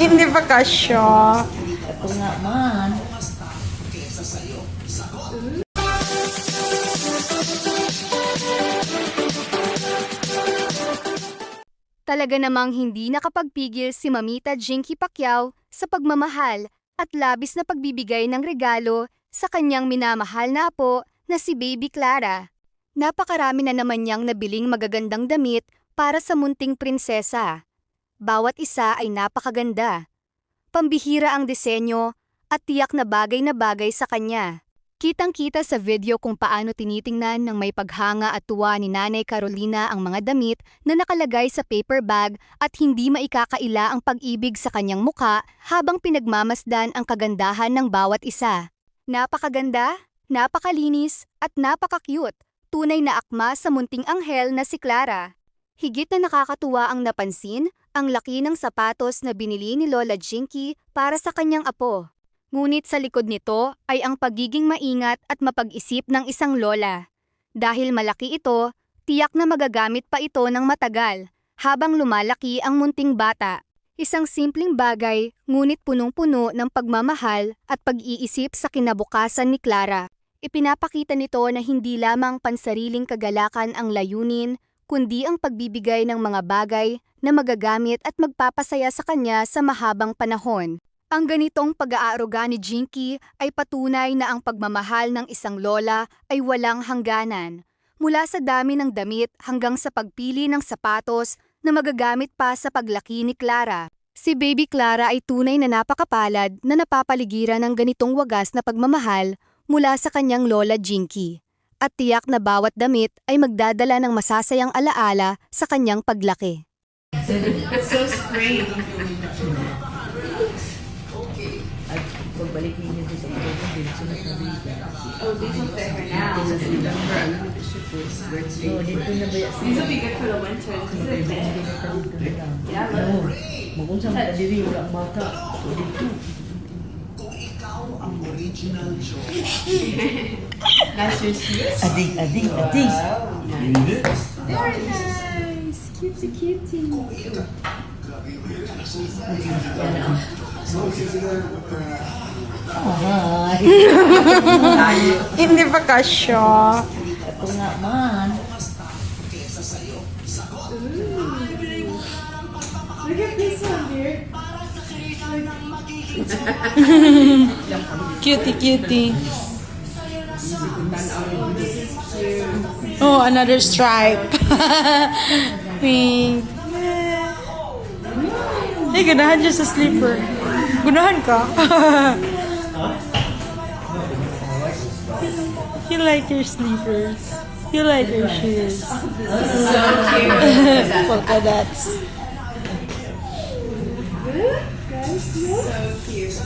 Hindi pa kasya. Ito nga man. Talaga namang hindi nakapagpigil si Mamita Jinky Pacquiao sa pagmamahal at labis na pagbibigay ng regalo sa kanyang minamahal na apo na si Baby Clara. Napakarami na naman niyang nabiling magagandang damit para sa munting prinsesa. Bawat isa ay napakaganda. Pambihira ang disenyo at tiyak na bagay sa kanya. Kitang-kita sa video kung paano tinitingnan ng may paghanga at tuwa ni Nanay Carolina ang mga damit na nakalagay sa paper bag at hindi maikakaila ang pag-ibig sa kanyang muka habang pinagmamasdan ang kagandahan ng bawat isa. Napakaganda, napakalinis, at napaka-cute. Tunay na akma sa munting anghel na si Clara. Higit na nakakatuwa ang napansin, ang laki ng sapatos na binili ni Lola Jinky para sa kanyang apo. Ngunit sa likod nito ay ang pagiging maingat at mapag-isip ng isang lola. Dahil malaki ito, tiyak na magagamit pa ito ng matagal, habang lumalaki ang munting bata. Isang simpleng bagay, ngunit punong-puno ng pagmamahal at pag-iisip sa kinabukasan ni Clara. Ipinapakita nito na hindi lamang pansariling kagalakan ang layunin, kundi ang pagbibigay ng mga bagay na magagamit at magpapasaya sa kanya sa mahabang panahon. Ang ganitong pag-aaruga ni Jinky ay patunay na ang pagmamahal ng isang lola ay walang hangganan. Mula sa dami ng damit hanggang sa pagpili ng sapatos na magagamit pa sa paglaki ni Clara. Si Baby Clara ay tunay na napakapalad na napapaligiran ng ganitong wagas na pagmamahal mula sa kanyang Lola Jinky. At tiyak na bawat damit ay magdadala ng masasayang alaala sa kanyang paglaki. It's so strange. At pagbalik ninyo dito sa mga sunod na biga. Oh, these will fit her now. Remember, ano dito siya birthday. Oh, dito na ba yan? These will be good for the winter. Because they fit. Yeah, look. Magunsang kadiri, wala ang bata. So, dito. That's your shoes? Adig. Very nice. Cutie. Hindi pa kasya. Ito nga man. Look at this one, dear. Cutie. Oh, another stripe. Pink. Hey, ganahan dyan sa slipper. Gunahan ka. You like your slippers. You like your shoes. So cute. Polka dots. So cute.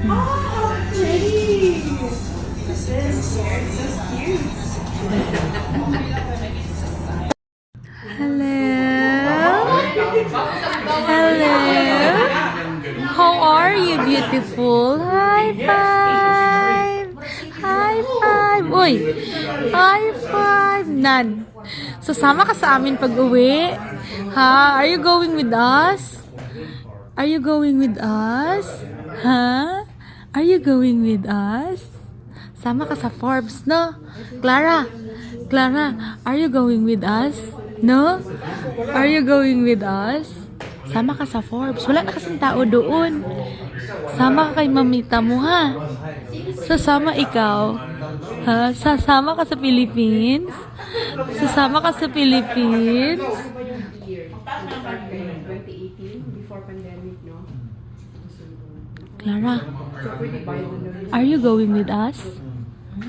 Oh, how pretty! This here is so cute. Hello. How are you, beautiful? High five. Uy, high five. Nan. Sasama ka sa amin pag-uwi? Ha? Are you going with us? Are you going with us? Ha? Are you going with us? Sama ka sa Forbes, no? Clara, are you going with us? No? Are you going with us? Sama ka sa Forbes. Wala na kasing tao doon. Sama ka kay mamita mo, ha? Sasama ikaw. Ha? Sasama ka sa Philippines? Sasama ka sa Philippines? 2018, before pandemic, no? Clara, are you going with us?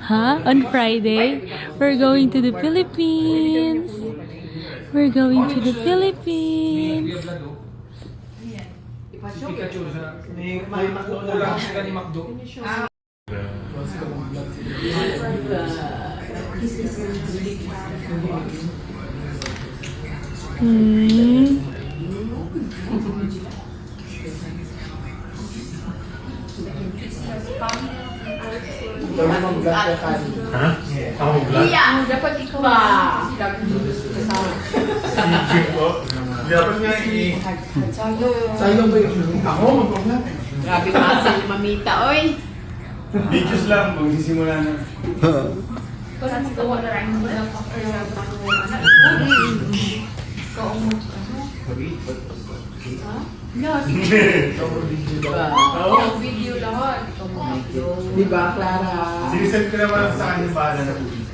Huh? On Friday, we're going to the Philippines. We're going to the Philippines. Ha? Ako vlog? Yeah, dapat ikaw Sige po. Dapat nga sayang ba yun? Ako, mag-vlog. Grabe muscle ni Mamita, oy. Videos lang, magsisimula na. Di ba, Clara? Sinisend ko naman sa kanya bahala na po.